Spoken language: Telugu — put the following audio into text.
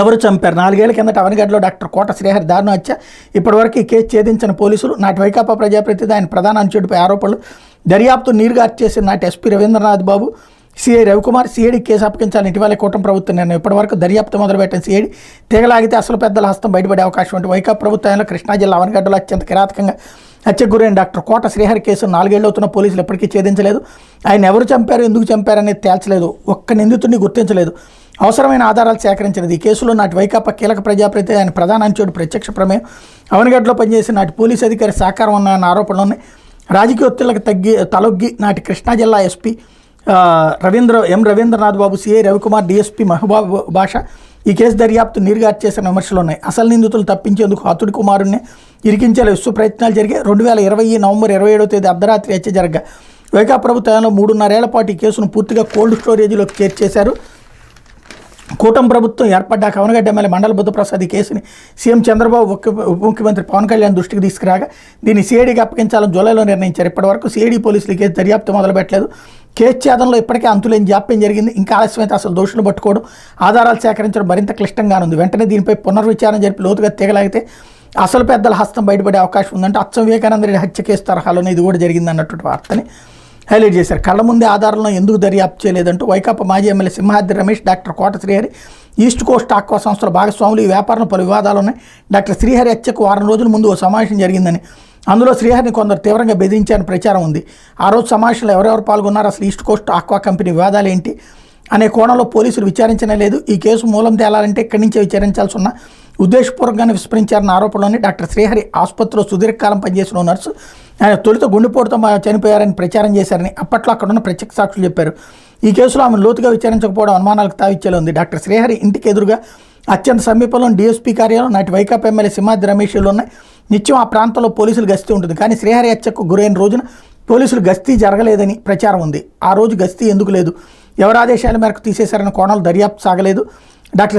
ఎవరు చంపారు? 4 ఏళ్ల కిందట అవనిగడ్డలో డాక్టర్ కోట శ్రీహరి దారుణ హత్య. ఇప్పటివరకు ఈ కేసు ఛేదించిన పోలీసులు. నాటి వైకాపా ప్రజాప్రతినిధి ఆయన ప్రధాన అనుచరుడిపై ఆరోపణలు. దర్యాప్తు నీరుగార్చేసిన నాటి ఎస్పీ రవీంద్రనాథ్ బాబు, సిఐ రవికుమార్. సిఐడి కేసు అప్పగించాలని ఇటీవలే కూటమి ప్రభుత్వం నిర్ణయం. ఇప్పటివరకు దర్యాప్తు మొదలుపెట్టిన సిఐడి తీగలాగితే అసలు పెద్దల హస్తం బయటపడే అవకాశం ఉంటుంది. వైకాపా ప్రభుత్వంలో కృష్ణా జిల్లా అవనిగడ్డలో అత్యంత కిరాతకంగా హత్యకు గురైన డాక్టర్ కోట శ్రీహరి కేసు 4 ఏళ్ళు అవుతున్న పోలీసులు ఎప్పటికీ ఛేదించలేదు. ఆయన ఎవరు చంపారు, ఎందుకు చంపారనేది తేల్చలేదు. ఒక్క నిందితుడిని గుర్తించలేదు. అవసరమైన ఆధారాలు సేకరించలేదు. ఈ కేసులో నాటి వైకాపా కీలక ప్రజాప్రతినిధి, ఆయన ప్రధాన అనుచరుడు ప్రత్యక్ష ప్రమేయం, అవనిగడ్డలో పనిచేసిన నాటి పోలీసు అధికారి సహకారం ఉన్నాయన్న ఆరోపణలు ఉన్నాయి. రాజకీయ ఒత్తిళ్లకు తలొగ్గి నాటి కృష్ణా జిల్లా ఎస్పీ రవీంద్రనాథ్ బాబు, సిఐ రవికుమార్, డిఎస్పీ మహబూబ్ బాషా ఈ కేసు దర్యాప్తు నీరుగార్చేసిన విమర్శలు ఉన్నాయి. అసలు నిందితులు తప్పించేందుకు హతుడి కుమారుణ్ణి ఇరికించేలా విశ్వ ప్రయత్నాలు జరిగాయి. 2020 నవంబర్ 27వ తేదీ అర్ధరాత్రి హత్య జరగా వైకాపా ప్రభుత్వంలో 3.5 ఏళ్ల పాటు ఈ కేసును పూర్తిగా కోల్డ్ స్టోరేజీలోకి చేర్చేశారు. కూటమి ప్రభుత్వం ఏర్పడ్డాక అవనిగడ్డ ఎమ్మెల్యే మండల బుద్ధప్రసాద్ ఈ కేసుని సీఎం చంద్రబాబు, ఉప ముఖ్యమంత్రి పవన్ కళ్యాణ్ దృష్టికి తీసుకురాగా దీన్ని సిఐడికి అప్పగించాలని జూలైలో నిర్ణయించారు. ఇప్పటివరకు సిఐడి పోలీసులు ఈ కేసు దర్యాప్తు మొదలుపెట్టలేదు. కేసు ఛేదంలో ఇప్పటికే అంతులేని జాప్యం జరిగింది. ఇంకా ఆలస్యమైతే అసలు దోషులు పట్టుకోవడం, ఆధారాలు సేకరించడం మరింత క్లిష్టంగానుంది. వెంటనే దీనిపై పునర్విచారణ జరిపి లోతుగా తీగలాగితే అసలు పెద్దల హస్తం బయటపడే అవకాశం ఉందంటే అచ్చం వివేకానంద రెడ్డి హత్య కేసు తరహాలోనే ఇది కూడా జరిగింది అన్నటువంటి వార్తని హైలైట్ చేశారు. కళ్ళ ముందే ఆధారాలను ఎందుకు దర్యాప్తు చేయలేదంటూ వైకాపా మాజీ ఎమ్మెల్యే సింహాద్రి రమేష్, డాక్టర్ కోట శ్రీహరి, ఈస్ట్ కోస్ట్ ఆక్వా సంస్థల భాగస్వాములు. ఈ వ్యాపారంలో పలు వివాదాలు ఉన్నాయి. డాక్టర్ శ్రీహరి హత్యకు వారం రోజుల ముందు ఓ సమావేశం జరిగిందని, అందులో శ్రీహరిని కొందరు తీవ్రంగా బెదిరించారని ప్రచారం ఉంది. ఆ రోజు సమావేశంలో ఎవరెవరు పాల్గొన్నారు, అసలు ఈస్ట్ కోస్ట్ ఆక్వా కంపెనీ వివాదాలు ఏంటి అనే కోణంలో పోలీసులు విచారించనే లేదు. ఈ కేసు మూలం తేలాలంటే ఇక్కడి నుంచే విచారించాల్సి ఉన్న ఉద్దేశపూర్వకంగానే విస్మరించారన్న ఆరోపణలోని డాక్టర్ శ్రీహరి ఆసుపత్రిలో సుదీర్ఘకాలం పనిచేసిన నర్సు, ఆయన తొలుత గుండెపోటుతో చనిపోయారని ప్రచారం చేశారని అప్పట్లో అక్కడున్న ప్రత్యక్ష సాక్షులు చెప్పారు. ఈ కేసులో ఆమె లోతుగా విచారించకపోవడం అనుమానాలకు తావిచ్చేలా ఉంది. డాక్టర్ శ్రీహరి ఇంటికి ఎదురుగా అత్యంత సమీపంలో డిఎస్పీ కార్యాలయం, నాటి వైకాపా ఎమ్మెల్యే సింహాద్రి రమేష్లు ఉన్నాయి. నిత్యం ఆ ప్రాంతంలో పోలీసులు గస్తీ ఉంటుంది. కానీ శ్రీహరి హత్యకు గురైన రోజున పోలీసులు గస్తీ జరగలేదని ప్రచారం ఉంది. ఆ రోజు గస్తీ ఎందుకు లేదు, ఎవరి ఆదేశాల మేరకు తీసేశారన్న కోణాలు దర్యాప్తు సాగలేదు. డాక్టర్